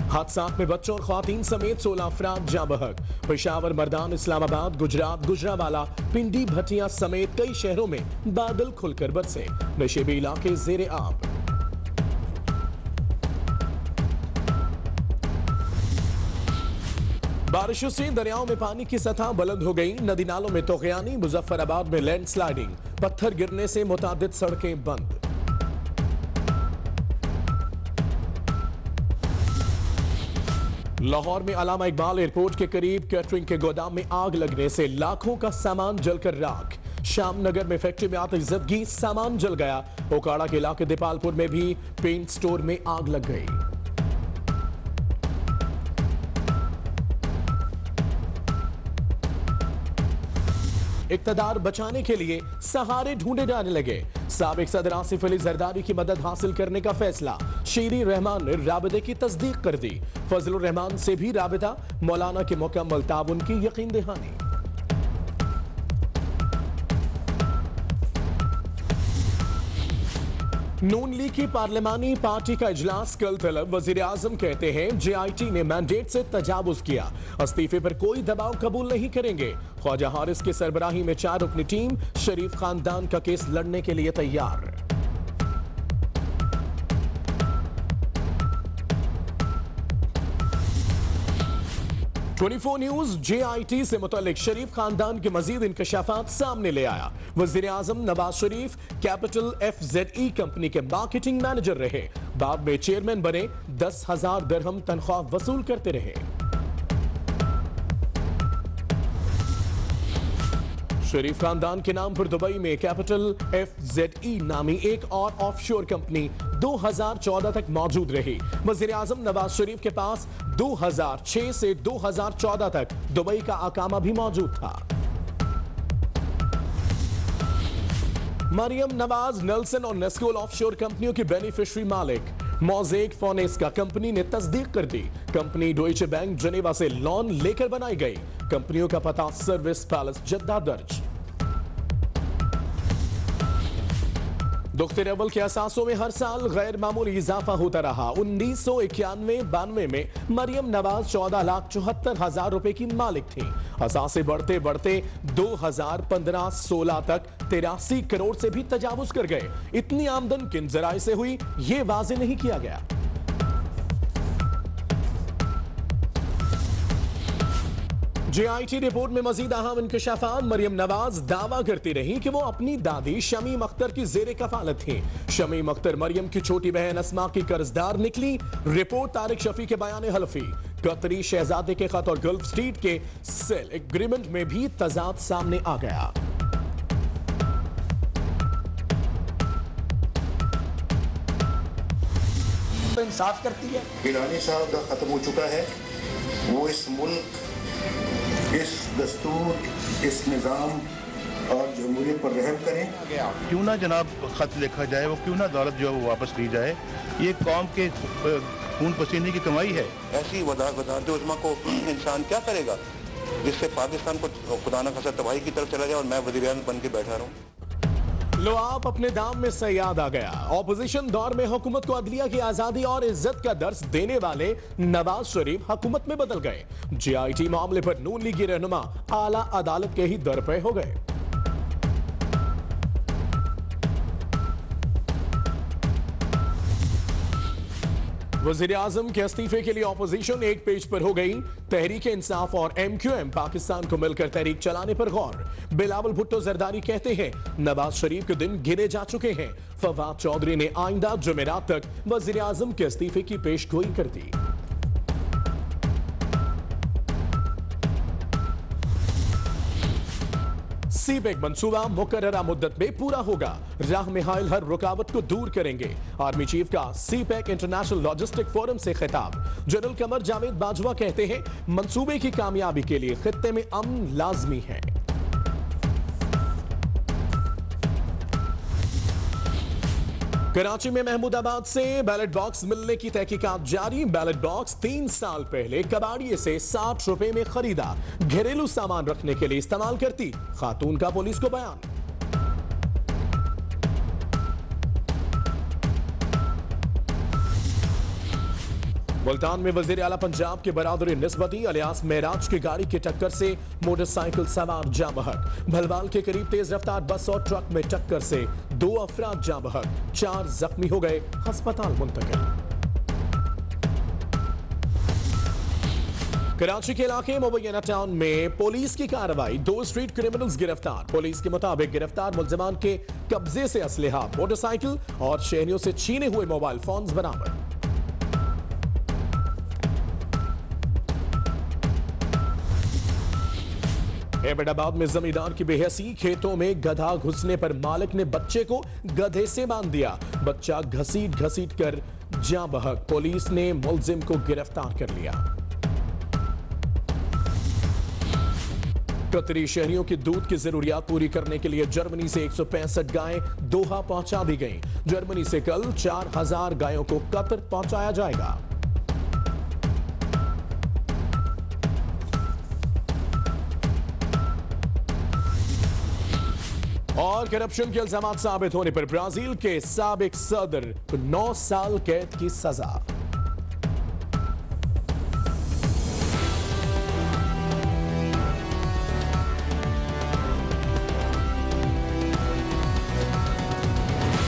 हादसा में बच्चों और ख्वातीन समेत 16 अफराद जाँ बहक। पेशावर, मर्दान, इस्लामाबाद, गुजरात, गुजरावाला, पिंडी, भटिया समेत कई शहरों में बादल खुलकर बरसे। नशेबी इलाके जेरे आब। बारिशों से दरियाओं में पानी की सतह बुलंद हो गई। नदी नालों में तोगयानी। मुजफ्फराबाद में लैंडस्लाइडिंग, पत्थर गिरने से मुतादिद सड़कें बंद। लाहौर में अलामा इकबाल एयरपोर्ट के करीब कैटरिंग के गोदाम में आग लगने से लाखों का सामान जलकर राख। शाम नगर में फैक्ट्री में आतिशज़दगी, सामान जल गया। ओकाड़ा के इलाके दीपालपुर में भी पेंट स्टोर में आग लग गई। इक़्तिदार बचाने के लिए सहारे ढूंढे जाने लगे। साबिक सदर आसिफ अली जरदारी की मदद हासिल करने का फैसला। शीरी रहमान ने राबिते की तस्दीक कर दी। फजलुर रहमान से भी राबिता। मौलाना के मुकम्मल ताउन की यकीन दहानी। नून लीग की पार्लिमानी पार्टी का इजलास कल तलब। वजीर आजम कहते हैं JIT ने मैंडेट से तजावुज किया। इस्तीफे पर कोई दबाव कबूल नहीं करेंगे। ख्वाजा हारिस की सरबराही में 4 रुकनी टीम शरीफ खानदान का केस लड़ने के लिए तैयार। ट्वेंटी4 न्यूज JIT से मुतल्लिक शरीफ खानदान के मजीद इंकशाफात सामने ले आया। वजीर आजम Nawaz Sharif capital FZE company के मार्केटिंग मैनेजर रहे। बाद में चेयरमैन बने। 10,000 दिरहम तनख्वाह वसूल करते रहे। शरीफ खानदान के नाम पर दुबई में कैपिटल FZE नामी एक और ऑफशोर कंपनी 2014 तक मौजूद रही। वजीर आजम नवाज शरीफ के पास 2006 से 2014 तक दुबई का अकामा भी मौजूद था। मरियम नवाज नेल्सन और नेस्कोल ऑफशोर कंपनियों की बेनिफिशियरी मालिक। मोज़ेक फोनेस्का कंपनी ने तस्दीक कर दी। कंपनी डॉइचे बैंक जनेवा से लोन लेकर बनाई गई। कंपनियों का पता सर्विस पैलेस जद्दा दर्ज। दुख्तर अव्वल के असासों में हर साल गैर मामूली इजाफा होता रहा। 1991-92 में मरियम नवाज 14,74,000 रुपए की मालिक थी। असासे बढ़ते बढ़ते 2015-16 तक 83 करोड़ से भी तजावुज कर गए। इतनी आमदन किन जराए से हुई, यह वाज़ेह नहीं किया गया। JIT रिपोर्ट में मजीद अहम इंकशाफात। मरियम नवाज दावा करती रही कि वो अपनी दादी शमीम अख्तर की जेरे कफालत थी। शमीम अख्तर मरियम की छोटी बहन अस्मा की कर्जदार निकली। रिपोर्ट तारिक शफी के बयान हल्फी। कतरी शहजादे के खत और गल्फ स्ट्रीट के सेल एग्रीमेंट में भी तजाद सामने आ गया। तो इंसाफ करती है। गिलानी साहब का खत्म हो चुका है। वो इस मुल्क, इस दस्तूर, इस निज़ाम और जमहूरियत पर रहम करें। क्यों ना जनाब खत लिखा जाए, वो क्यों ना दौलत जो है वो वापस ली जाए। ये कौम के खून पसीने की कमाई है। ऐसी वजाहत उज़्मा को इंसान क्या करेगा जिससे पाकिस्तान को खुदा न खासा तबाही की तरफ चला जाए और मैं वज़ीर आज़म बन के बैठा रहूं। लो आप अपने दाम में सयाद आ गया। ऑपोजिशन दौर में हुकूमत को अदलिया की आजादी और इज्जत का दर्स देने वाले नवाज शरीफ हुकूमत में बदल गए। JIT मामले पर नून लीग के रहनुमा आला अदालत के ही दर पे हो गए। वज़ीर आज़म के इस्तीफे के लिए ऑपोजिशन एक पेज पर हो गई। तहरीक इंसाफ और MQM पाकिस्तान को मिलकर तहरीक चलाने पर गौर। बिलावल भुट्टो जरदारी कहते हैं नवाज शरीफ के दिन गिने जा चुके हैं। फवाद चौधरी ने आइंदा जुमेरात तक वज़ीर आज़म के इस्तीफे की पेशगोई कर दी। सीपेक मंसूबा मुकर्ररा मुद्दत में पूरा होगा। राह में हायल हर रुकावट को दूर करेंगे। आर्मी चीफ का सीपेक इंटरनेशनल लॉजिस्टिक फोरम से खिताब। जनरल कमर जावेद बाजवा कहते हैं मंसूबे की कामयाबी के लिए खित्ते में अमन लाजमी है। कराची में महमूदाबाद से बैलेट बॉक्स मिलने की तहकीकात जारी। बैलेट बॉक्स 3 साल पहले कबाड़िए से 60 रुपए में खरीदा। घरेलू सामान रखने के लिए इस्तेमाल करती खातून का पुलिस को बयान। मुल्तान में वजीर आला पंजाब के बरादरी निस्बती अलियास मेराज की गाड़ी की टक्कर से मोटरसाइकिल सवार जाँ बहक। भलवाल के करीब तेज रफ्तार बस और ट्रक में टक्कर से 2 अफराद जाँ बहक, 4 जख्मी हो गए, अस्पताल मुंतकिल। कराची के इलाके मुबैना टाउन में पुलिस की कार्रवाई, 2 स्ट्रीट क्रिमिनल्स गिरफ्तार। पुलिस के मुताबिक गिरफ्तार मुल्जिमान के कब्जे से असलहा, मोटरसाइकिल और शहरियों से छीने हुए मोबाइल फोन्स बरामद। एबटाबाद में जमींदार की बेहसी, खेतों में गधा घुसने पर मालिक ने बच्चे को गधे से बांध दिया। बच्चा घसीट घसीट कर जाँ बहक। पुलिस ने मुलजिम को गिरफ्तार कर लिया। कतरी शहरियों की दूध की जरूरियात पूरी करने के लिए जर्मनी से 165 गायें दोहा पहुंचा दी गईं। जर्मनी से कल 4000 गायों को कतर पहुंचाया जाएगा। और करप्शन के इल्जामात साबित होने पर ब्राजील के साबिक सदर को 9 साल कैद की सजा।